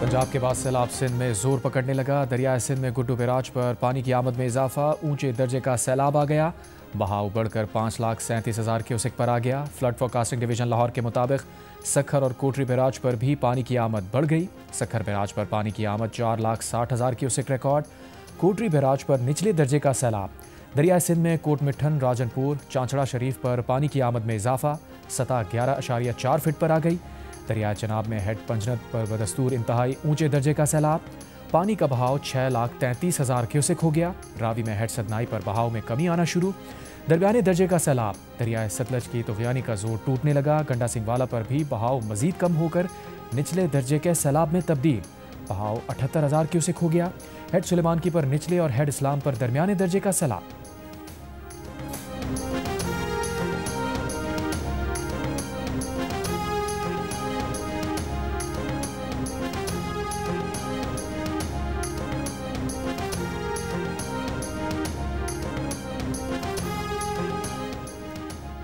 पंजाब के बाद सैलाब सिंध में जोर पकड़ने लगा। दरियाए सिंध में गुड्डू बैराज पर पानी की आमद में इजाफा, ऊंचे दर्जे का सैलाब आ गया। बहाव बढ़कर 5,37,000 क्यूसेक पर आ गया। फ्लड फोरकास्टिंग डिवीजन लाहौर के मुताबिक सखर और कोटरी बैराज पर भी पानी की आमद बढ़ गई। सखर बैराज पर पानी की आमद 4,60,000 क्यूसेक रिकॉर्ड। कोटरी बैराज पर निचले दर्जे का सैलाब। दरियाए सिंध में कोट मिठन, राजनपुर, चांचड़ा शरीफ पर पानी की आमद में इजाफा, सतह 11.4 फीट पर आ गई। दरिया चनाब में हेड पंजनत पर बदस्तूर इंतहाई ऊंचे दर्जे का सैलाब। पानी का बहाव 6,33,000 क्यूसेक हो गया। रावी में हेड सदनाई पर बहाव में कमी आना शुरू। दरमियाने दर्जे का सैलाब। दरियाए सतलज की तुगयानी का जोर टूटने लगा। गंडा सिंह वाला पर भी बहाव मजीद कम होकर निचले दर्जे के सैलाब में तब्दील। बहाव 78,000 क्यूसेक हो गया। हेड सुलेमान की पर निचले और हेड इस्लाम पर दरमियाने दर्जे का सैलाब।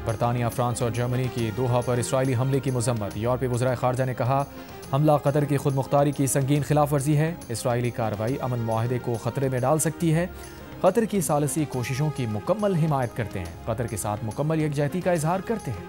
बरतानिया, फ्रांस और जर्मनी की दोहा पर इसराइली हमले की मजम्मत। यूरोपीय वज़राए ख़ारजा ने कहा, हमला कतर की खुद मुख्तारी की संगीन खिलाफ वर्जी है। इसराइली कार्रवाई अमन मुआहदे को खतरे में डाल सकती है। कतर की सालसी कोशिशों की मुकम्मल हिमायत करते हैं। कतर के साथ मुकम्मल यकजहती का इजहार करते हैं।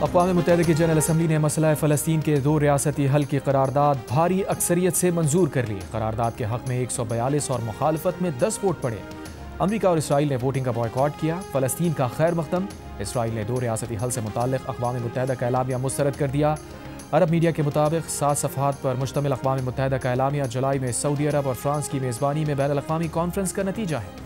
अक़वाम मुत्तहिदा की जनरल असम्बली ने मसला फ़लस्तीन के 2 रियासती हल की करारदाद भारी अक्सरियत से मंजूर कर ली। करारदाद के हक़ में 142 और मुखालफत में 10 वोट पड़े। अमरीका और इसराइल ने वोटिंग का बॉयकॉट किया। फ़लस्तीन का खैर मकदम। इसराइल ने 2 रियासती हल से मुताल्लिक़ अक़वाम मुत्तहिदा का एलामिया मुस्तरद कर दिया। अरब मीडिया के मुताबिक 7 सफ़हात पर मुश्तमिल अक़वाम मुत्तहिदा का एलामिया जुलाई में सऊदी अरब और फ्रांस की मेज़बानी में बैनुल अक़वामी कॉन्फ्रेंस का नतीजा है।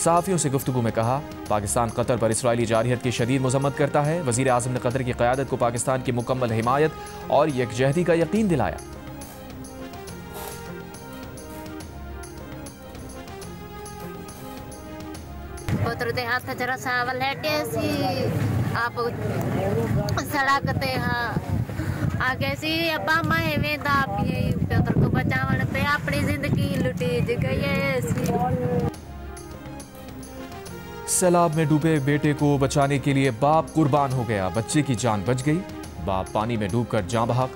सहाफ़ियों से गुफ्तगू में कहा, पाकिस्तान कतर पर इसराइली जारहियत की शदीद मजम्मत करता है। वज़ीर आज़म ने कतर की क़यादत को पाकिस्तान की मुकम्मल हिमायत और यकजहती का यकीन दिलाया। सैलाब में डूबे बेटे को बचाने के लिए बाप कुर्बान हो गया। बच्चे की जान बच गई। बाप पानी में डूबकर जान बहक।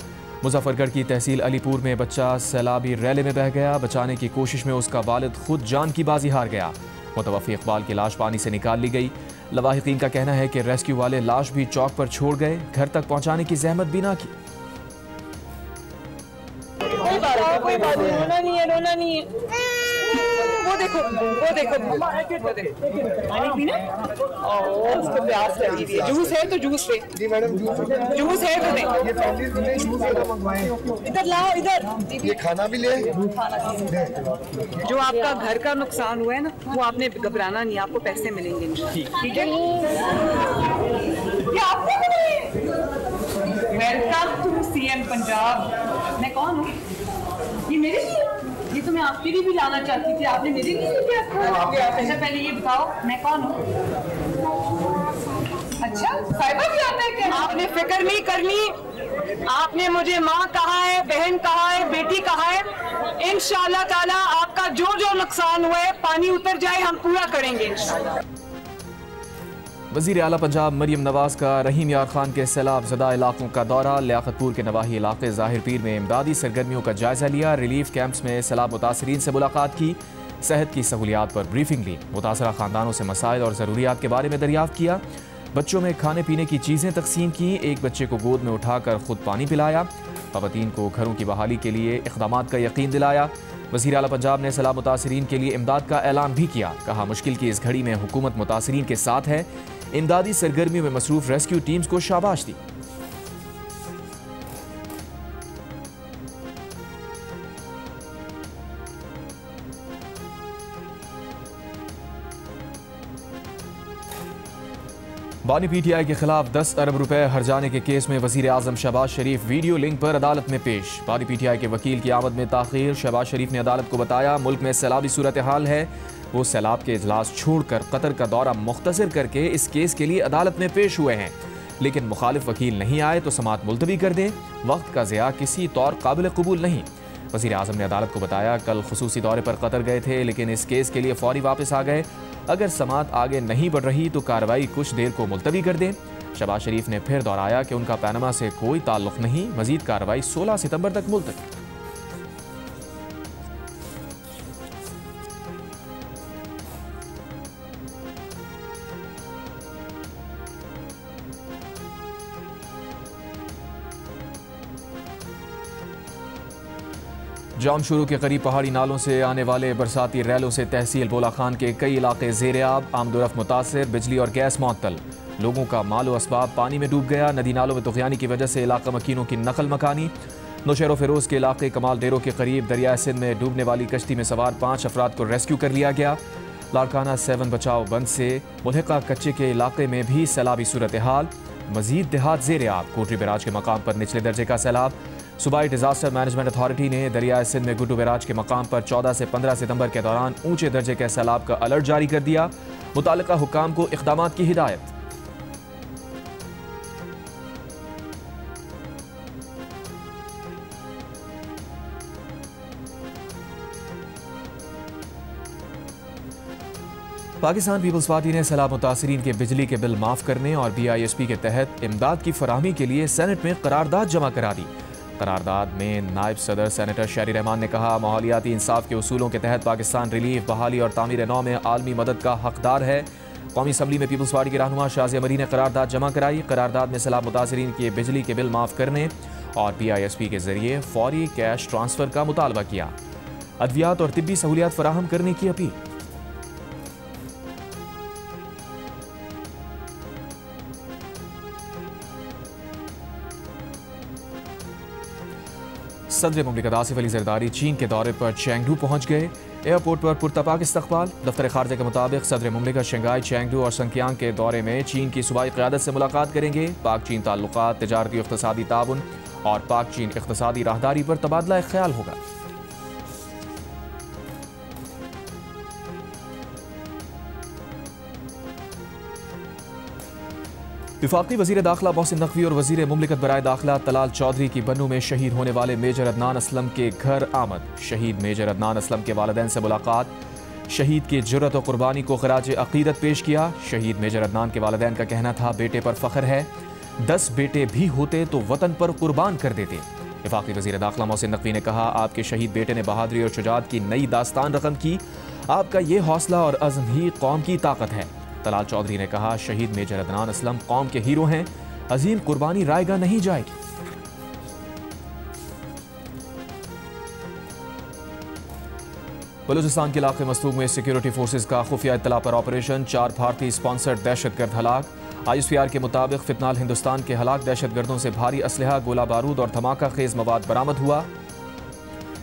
मुजफ्फरगढ़ की तहसील अलीपुर में बच्चा सैलाबी रैले में बह गया। बचाने की कोशिश में उसका वालिद खुद जान की बाजी हार गया। मुतवफ़्फ़ी इकबाल की लाश पानी से निकाल ली गई। लवाहिकीन का कहना है कि रेस्क्यू वाले लाश भी चौक पर छोड़ गए, घर तक पहुंचाने की जहमत भी ना की। रोना नहीं है। वो देखो पानी पीना। उसको प्यास लगी हुई है। जूस है तो जूस पे। जी मैडम जूस है तो दे। इधर लाओ, इधर ये खाना भी ले। जो आपका घर का नुकसान हुआ है ना, वो आपने घबराना नहीं, आपको पैसे मिलेंगे। ठीक है। Welcome to CM Punjab. मैं कौन हूँ? ये मेरे लिए, ये तो मैं आपके लिए भी लाना चाहती थी, आपने मेरे लिए क्या? अच्छा पहले ये बताओ मैं कौन हूँ? अच्छा साहिबा भी आता है क्या? आपने फिक्र नहीं करनी। आपने मुझे माँ कहा है, बहन कहा है, बेटी कहा है। इंशाअल्लाह ताला आपका जो जो नुकसान हुआ है पानी उतर जाए, हम पूरा करेंगे इंशाअल्लाह। वज़ीर आला पंजाब मरियम नवाज का रहीम यार खान के सैलाब ज़दा इलाकों का दौरा। लियाकतपुर के नवाही इलाके ज़ाहिर पीर में इमदादी सरगर्मियों का जायजा लिया। रिलीफ कैंप्स में सैलाब मुतासरीन से मुलाकात की। सेहत की सहूलियात पर ब्रीफिंग ली। मुतासरा खानदानों से मसाइल और ज़रूरियात के बारे में दरियाफ्त किया। बच्चों में खाने पीने की चीज़ें तकसीम की। एक बच्चे को गोद में उठाकर खुद पानी पिलाया। ख़वातीन को घरों की बहाली के लिए इक़दामात का यकीन दिलाया। वज़ीर आला पंजाब ने सैलाब मुतासरीन के लिए इमदाद का ऐलान भी किया। कहा, मुश्किल की इस घड़ी में हुकूमत मुतासरीन के साथ है। इमदादी सरगर्मियों में मसरूफ रेस्क्यू टीम्स को शाबाश दी। बानी पीटीआई के खिलाफ 10 अरब रुपए हर्जाने के केस में वज़ीर आज़म शहबाज शरीफ वीडियो लिंक पर अदालत में पेश। बानी पीटीआई के वकील की आमद में ताख़ीर। शहबाज शरीफ ने अदालत को बताया, मुल्क में सैलाबी सूरत हाल है। वो सैलाब के इजलास छोड़कर कतर का दौरा मुख्तसर करके इस केस के लिए अदालत में पेश हुए हैं। लेकिन मुखालिफ वकील नहीं आए तो समाअत मुलतवी कर दें। वक्त का ज़िया किसी तौर काबिल कबूल नहीं। वज़ीर आज़म ने अदालत को बताया, कल खुसूसी दौरे पर कतर गए थे लेकिन इस केस के लिए फौरी वापस आ गए। अगर समाअत आगे नहीं बढ़ रही तो कार्रवाई कुछ देर को मुलतवी कर दें। शहबाज शरीफ ने फिर दोहराया कि उनका पनामा से कोई ताल्लुक नहीं। मजीद कार्रवाई 16 सितंबर तक मुलतवी। जामशुरू के करीब पहाड़ी नालों से आने वाले बरसाती रैलों से तहसील बोला खान के कई इलाके ज़ेर-ए-आब, आमदोरफ्त मुतासिर, बिजली और गैस मुअत्तल। लोगों का मालो असबाब पानी में डूब गया। नदी नालों में तुग़यानी की वजह से इलाका मकीनों की नकल मकानी। नौशेरो फिरोज़ के इलाके कमाल डेरों के करीब दरिया सिंध में डूबने वाली कश्ती में सवार 5 अफराद को रेस्क्यू कर लिया गया। लाड़काना 7 बचाव बंद से मुल्हिका कच्चे के इलाके में भी सैलाबी सूरत हाल। मजीद देहात ज़ेर-ए-आब, कोटरी बैराज के मकाम पर निचले दर्जे का सैलाब। सूबाई डिजास्टर मैनेजमेंट अथॉरिटी ने दरिया सिंध में गुड्डू बैराज के मकाम पर 14 से 15 सितंबर के दौरान ऊंचे दर्जे के सैलाब का अलर्ट जारी कर दिया। मुतालिका हुक्काम को इक़दामात की हिदायत। पाकिस्तान पीपल्स पार्टी ने सैलाब मुतासरीन के बिजली के बिल माफ करने और BISP के तहत इमदाद की फराहमी के लिए सेनेट में करारदाद जमा करा दी। करारदाद में नायब सदर सेनेटर शहरी रहमान ने कहा, माहौलियाती इंसाफ के उसूलों के तहत पाकिस्तान रिलीफ, बहाली और तामीर नौ में आलमी मदद का हकदार है। कौमी असम्बली में पीपल्स पार्टी के रहनुमा शाज़िया मरी ने करारदाद जमा कराई। करारदाद में सैलाब मुतासरीन के बिजली के बिल माफ करने और BISP के जरिए फौरी कैश ट्रांसफर का मुतालबा किया। अद्वियात और तिब्बी सहूलियात फराहम करने की अपील। सदर मुमलिकत आसिफ अली जरदारी चीन के दौरे पर चेंगडू पहुंच गए। एयरपोर्ट पर पुरतपाक इस्तकबाल। दफ्तर खारजा के मुताबिक सदर मुमलिकत शंघाई, चेंगडू और संकियांग के दौरे में चीन की सूबाई क़यादत से मुलाकात करेंगे। पाक चीन ताल्लुकात, तिजारती इक़्तिसादी ताउन और पाक चीन इक़्तिसादी राहदारी पर तबादला ख्याल होगा। वफाकी वज़ीर दाखिला मोहसिन नकवी और वज़ीर मुमलिकत बराए दाखिला तलाल चौधरी की बन्नू में शहीद होने वाले मेजर अदनान असलम के घर आमद। शहीद मेजर अदनान असलम के वालिदैन से मुलाकात। शहीद की जुर्रत और कुर्बानी को खराज अक़ीदत पेश किया। शहीद मेजर अदनान के वालिदैन का कहना था, बेटे पर फ़ख्र है, 10 बेटे भी होते तो वतन पर कुर्बान कर देते। वफाकी वज़ीर दाखिला मोहसिन नकवी ने कहा, आपके शहीद बेटे ने बहादुरी और शुजाअत की नई दास्तान रकम की। आपका ये हौसला और अज़्म ही कौम की ताकत है। तलाल चौधरी ने कहा, शहीद मेजर अदनान असलम कौम के हीरो हैं, अजीम कुर्बानी रायगा नहीं जाएगी। बलूचिस्तान के इलाके मस्तूक में सिक्योरिटी फोर्सेज का खुफिया इत्तला पर ऑपरेशन। 4 भारतीय स्पॉन्सर्ड दहशतगर्द हलाक। ISPR के मुताबिक फितनाल हिंदुस्तान के हलाक दहशतगर्दों से भारी असलहा, गोला बारूद और धमाका खेज मवाद बरामद हुआ।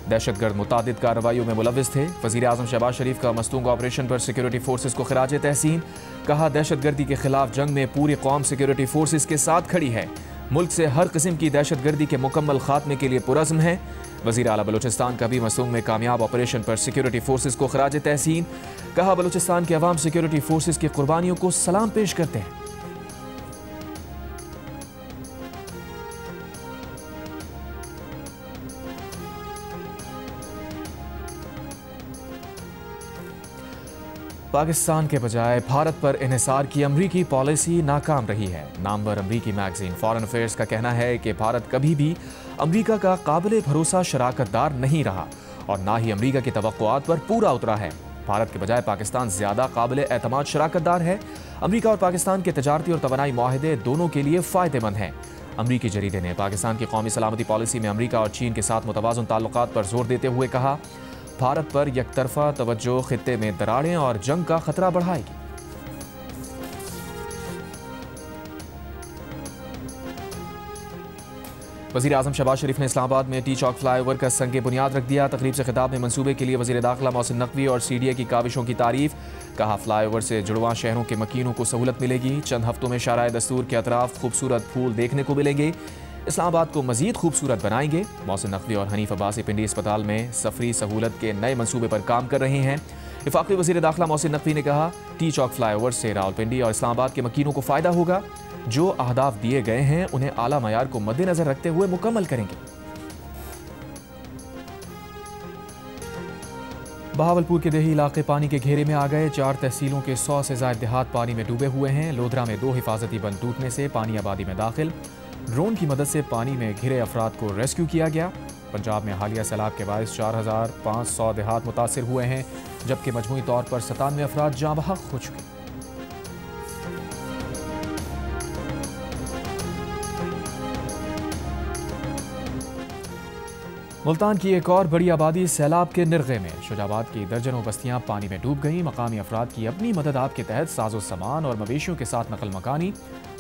दहशतगर्द मुतादिद कार्रवाइयों में मुलविस थे। वज़ीर आज़म शहबाज शरीफ का मस्तूंग ऑपरेशन पर सिक्योरिटी फोर्सेज को खिराज तहसीन। कहा, दहशतगर्दी के खिलाफ जंग में पूरी कौम सिक्योरिटी फोर्सेज के साथ खड़ी है। मुल्क से हर किस्म की दहशतगर्दी के मुकम्मल खात्मे के लिए पुरज़्म है। वज़ीर आला बलूचिस्तान का भी मस्तूंग में कामयाब ऑपरेशन पर सिक्योरिटी फोर्सेज को खिराज तहसीन। कहा, बलूचिस्तान के अवाम सिक्योरिटी फोर्सेज की कुर्बानियों को सलाम पेश करते हैं। पाकिस्तान के बजाय भारत पर इन्हिसार की अमरीकी पॉलिसी नाकाम रही है। नामवर अमरीकी मैगजीन फॉरेन अफेयर्स का कहना है कि भारत कभी भी अमरीका का काबिल भरोसा शराकतदार नहीं रहा और ना ही अमरीका की तवक्कुआत पर पूरा उतरा है। भारत के बजाय पाकिस्तान ज़्यादा काबिल एतमाद शराकतदार है। अमरीका और पाकिस्तान के तजारती और तवानाई मुआहदे दोनों के लिए फ़ायदेमंद हैं। अमरीकी जरीदे ने पाकिस्तान की कौमी सलामती पॉलिसी में अमरीका और चीन के साथ मुतवाज़ुन ताल्लुकात पर जोर देते हुए कहा, भारत पर यकतरफा तवज्जो खित्ते में दरारें और जंग का खतरा बढ़ाएगी। वज़ीर आज़म शहबाज शरीफ ने इस्लामाबाद में टी चौक फ्लाईओवर का संग बुनियाद रख दिया। तकरीब से खिताब में मंसूबे के लिए वज़ीर दाखिला मोहसिन नकवी और CDA की काविशों की तारीफ। कहा, फ्लाईओवर से जुड़वां शहरों के मकीनों को सहूलत मिलेगी। चंद हफ्तों में शाराए दस्तूर के अतराफ खूबसूरत फूल देखने को मिलेंगे। इस्लामाबाद को मजीद खूबसूरत बनाएंगे। मोहसिन नकवी और हनीफ अब्बासी पिंडी अस्पताल में सफरी सहूलत के नए मंसूबे पर काम कर रहे हैं। वफाकी वज़ीर दाखिला मोहसिन नकवी ने कहा, टी चौक फ्लाईओवर से रावलपिंडी और इस्लामाबाद के मकीनों को फ़ायदा होगा। जो अहदाफ दिए गए हैं उन्हें आला मयार को मद्देनजर रखते हुए मुकम्मल करेंगे। बहावलपुर के देही इलाके पानी के घेरे में आ गए। 4 तहसीलों के 100 से ज्यादा देहात पानी में डूबे हुए हैं। लोधरा में 2 हिफाजती बंद टूटने से पानी आबादी में दाखिल। ड्रोन की मदद से पानी में घिरे अफराद को रेस्क्यू किया गया। पंजाब में हालिया सैलाब के बायस 4500 देहात मुतासिर हुए हैं, जबकि मजमूई तौर पर 97 अफराद जाँ बहक हो चुके। मुल्तान की एक और बड़ी आबादी सैलाब के निर्गे में। शुजाबाद की दर्जनों बस्तियां पानी में डूब गईं। मकामी अफराद की अपनी मदद आप के तहत साजो सामान और मवेशियों के साथ नकल मकानी।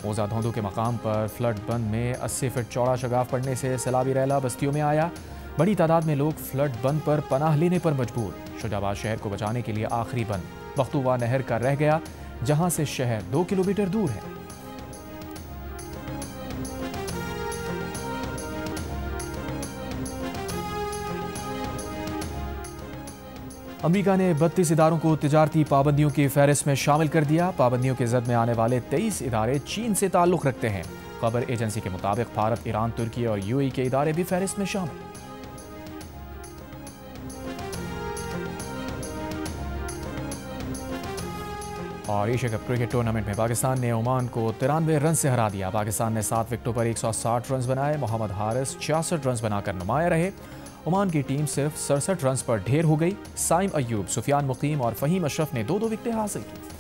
मोजा धोंदू के मकाम पर फ्लड बंद में 80 फीट चौड़ा शगाफ पड़ने से सैलाबी रैला बस्तियों में आया। बड़ी तादाद में लोग फ्लड बंद पर पनाह लेने पर मजबूर। शुजाबाद शहर को बचाने के लिए आखिरी बंद वक्तुवा नहर का रह गया, जहां से शहर 2 किलोमीटर दूर है। अमेरिका ने 32 इदारों को तिजारती पाबंदियों की फहरिस्त में शामिल कर दिया। पाबंदियों के जद में आने वाले 23 इदारे चीन से ताल्लुक़ रखते हैं। खबर एजेंसी के मुताबिक भारत, ईरान, तुर्की और यूएई के इदारे भी फहरिस्त में शामिल। और एशिया कप क्रिकेट टूर्नामेंट में पाकिस्तान ने ओमान को 93 रन से हरा दिया। पाकिस्तान ने 7 विकेटों पर 160 रन बनाए। मोहम्मद हारिस 66 रन बनाकर नुमाया रहे। ओमान की टीम सिर्फ 67 रन पर ढेर हो गई। साइम अयूब, सुफियान मुकीम और फहीम अशरफ ने 2-2 विकेटें हासिल की।